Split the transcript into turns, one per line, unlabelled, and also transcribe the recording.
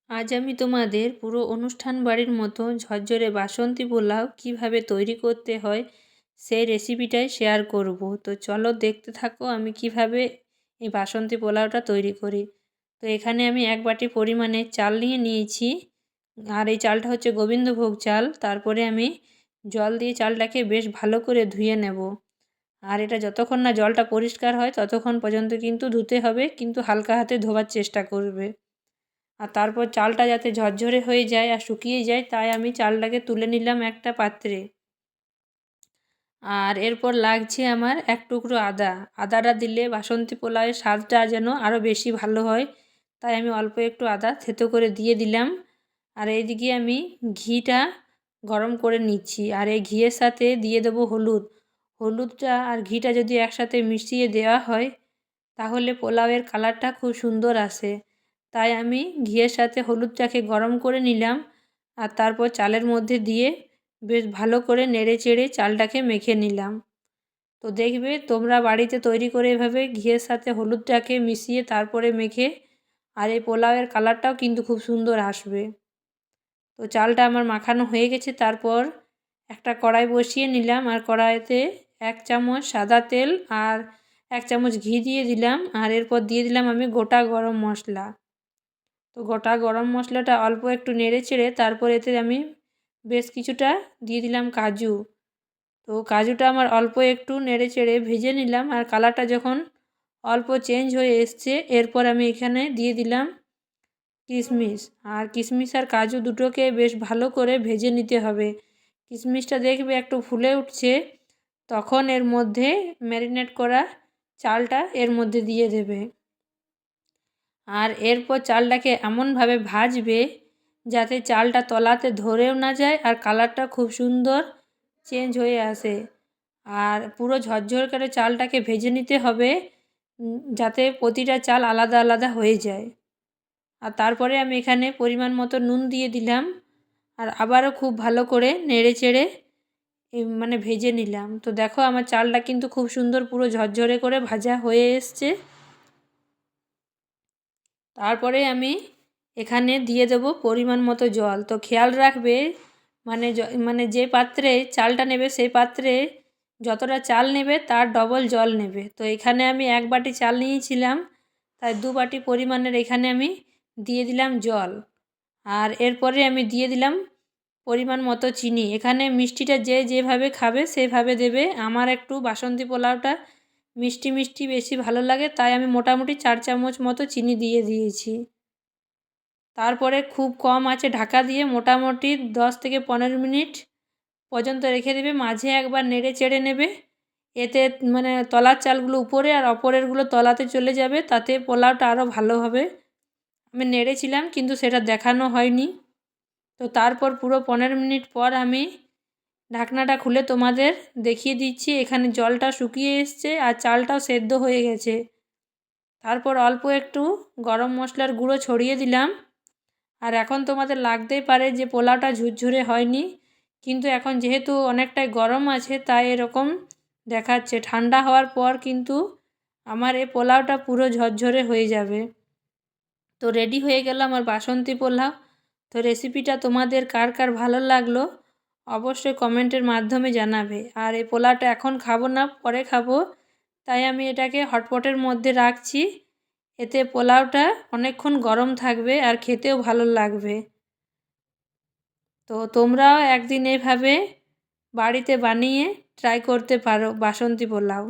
আজ আমি তোমাদের পুরো অনুষ্ঠান বাড়ির মতো ঝরঝরে বাসন্তী পোলাও কিভাবে তৈরি করতে হয় সেই রেসিপিটাই শেয়ার করব। তো চলো দেখতে থাকো আমি কিভাবে এই বাসন্তী পোলাওটা তৈরি করি। তো এখানে আমি 1 বাটি পরিমাণে চাল নিয়েছি, আর এই চালটা হচ্ছে গোবিন্দভোগ চাল। তারপরে আমি জল দিয়ে চালটাকে বেশ ভালো করে ধুয়ে নেব। আর এটা যতক্ষণ না জলটা পরিষ্কার হয় ততক্ষণ পর্যন্ত কিন্তু ধুতে হবে, কিন্তু হালকা হাতে ধোয়ার চেষ্টা করবে। আর তারপর চালটা যাতে ঝরঝরে হয়ে যায় আর শুকিয়ে যায়, তাই আমি চালটাকে তুলে নিলাম একটা পাত্রে। আর এরপর লাগছে আমার 1 টুকরো আদা। আদাটা দিলে বাসন্তী পোলাওয়ের স্বাদটা যেন আরও বেশি ভালো হয়, তাই আমি অল্প একটু আদা থেতো করে দিয়ে দিলাম। আর এইদিকে আমি ঘিটা গরম করে নিচ্ছি, আর এই ঘিয়ের সাথে দিয়ে দেবো হলুদ। হলুদটা আর ঘিটা যদি একসাথে মিশিয়ে দেওয়া হয় তাহলে পোলাওয়ের কালারটা খুব সুন্দর আসে। তাই আমি ঘিয়ের সাথে হলুদটাকে গরম করে নিলাম, আর তারপর চালের মধ্যে দিয়ে বেশ ভালো করে নেড়ে চেড়ে চালটাকে মেখে নিলাম। তো দেখবে তোমরা বাড়িতে তৈরি করে এভাবে ঘিয়ের সাথে হলুদটাকে মিশিয়ে তারপরে মেখে, আর এই পোলাওয়ের কালারটাও কিন্তু খুব সুন্দর আসবে। তো চালটা আমার মাখানো হয়ে গেছে। তারপর একটা কড়াই বসিয়ে নিলাম, আর কড়াইতে 1 চামচ সাদা তেল আর 1 চামচ ঘি দিয়ে দিলাম। আর এরপর দিয়ে দিলাম আমি গোটা গরম মশলা। তো গোটা গরম মশলাটা অল্প একটু নেড়ে চেড়ে তারপর এতে আমি বেশ কিছুটা দিয়ে দিলাম কাজু। তো কাজুটা আমার অল্প একটু নেড়ে চেড়ে ভেজে নিলাম, আর কালারটা যখন অল্প চেঞ্জ হয়ে এসছে এরপর আমি এখানে দিয়ে দিলাম কিশমিশ। আর কিশমিশ আর কাজু দুটোকে বেশ ভালো করে ভেজে নিতে হবে। কিশমিশটা দেখবে একটু ফুলে উঠছে, তখন এর মধ্যে ম্যারিনেট করা চালটা এর মধ্যে দিয়ে দেবে। আর এরপর চালটাকে এমনভাবে ভাজবে যাতে চালটা তলাতে ধরেও না যায় আর কালারটা খুব সুন্দর চেঞ্জ হয়ে আসে। আর পুরো ঝরঝর করে চালটাকে ভেজে নিতে হবে, যাতে প্রতিটা চাল আলাদা আলাদা হয়ে যায়। আর তারপরে আমি এখানে পরিমাণ মতো নুন দিয়ে দিলাম, আর আবারও খুব ভালো করে নেড়ে চেড়ে মানে ভেজে নিলাম। তো দেখো আমার চালটা কিন্তু খুব সুন্দর পুরো ঝরঝরে করে ভাজা হয়ে এসছে। তারপরে আমি এখানে দিয়ে দেব পরিমাণ মতো জল। তো খেয়াল রাখবে মানে যে পাত্রে চালটা নেবে সেই পাত্রে যতটা চাল নেবে তার ডবল জল নেবে। তো এখানে আমি 1 বাটি চাল নিয়েছিলাম, তাই 2 বাটি পরিমাণের এখানে আমি দিয়ে দিলাম জল। আর এরপরে আমি দিয়ে দিলাম পরিমাণ মতো চিনি। এখানে মিষ্টিটা যে যেভাবে খাবে সেভাবে দেবে। আমার একটু বাসন্তী পোলাওটা মিষ্টি মিষ্টি বেশি ভালো লাগে, তাই আমি মোটামুটি 4 চামচ মতো চিনি দিয়ে দিয়েছি। তারপরে খুব কম আঁচে ঢাকা দিয়ে মোটামুটি 10 থেকে 15 মিনিট পর্যন্ত রেখে দেবে। মাঝে একবার নেড়ে চেড়ে নেবে, এতে মানে তলার চালগুলো উপরে আর ওপরেরগুলো তলাতে চলে যাবে, তাতে পোলাওটা আরও ভালো হবে। আমি নেড়েছিলাম কিন্তু সেটা দেখানো হয়নি। তো তারপর পুরো 15 মিনিট পর আমি ঢাকনাটা খুলে তোমাদের দেখিয়ে দিচ্ছি। এখানে জলটা শুকিয়ে এসছে আর চালটাও সেদ্ধ হয়ে গেছে। তারপর অল্প একটু গরম মশলার গুঁড়ো ছড়িয়ে দিলাম। আর এখন তোমাদের লাগতেই পারে যে পোলাওটা ঝুরঝুরে হয়নি, কিন্তু এখন যেহেতু অনেকটাই গরম আছে তাই এরকম দেখাচ্ছে। ঠান্ডা হওয়ার পর কিন্তু আমার এই পোলাওটা পুরো ঝরঝরে হয়ে যাবে। তো রেডি হয়ে গেল আমার বাসন্তী পোলাও। তো রেসিপিটা তোমাদের কার কার ভালো লাগলো অবশ্যই কমেন্টের মাধ্যমে জানাবে। আর এই পোলাওটা এখন খাবো না, পরে খাবো, তাই আমি এটাকে হটপটের মধ্যে রাখছি। এতে পোলাওটা অনেকক্ষণ গরম থাকবে আর খেতেও ভালো লাগবে। তো তোমরাও একদিন এভাবে বাড়িতে বানিয়ে ট্রাই করতে পারো বাসন্তী পোলাও।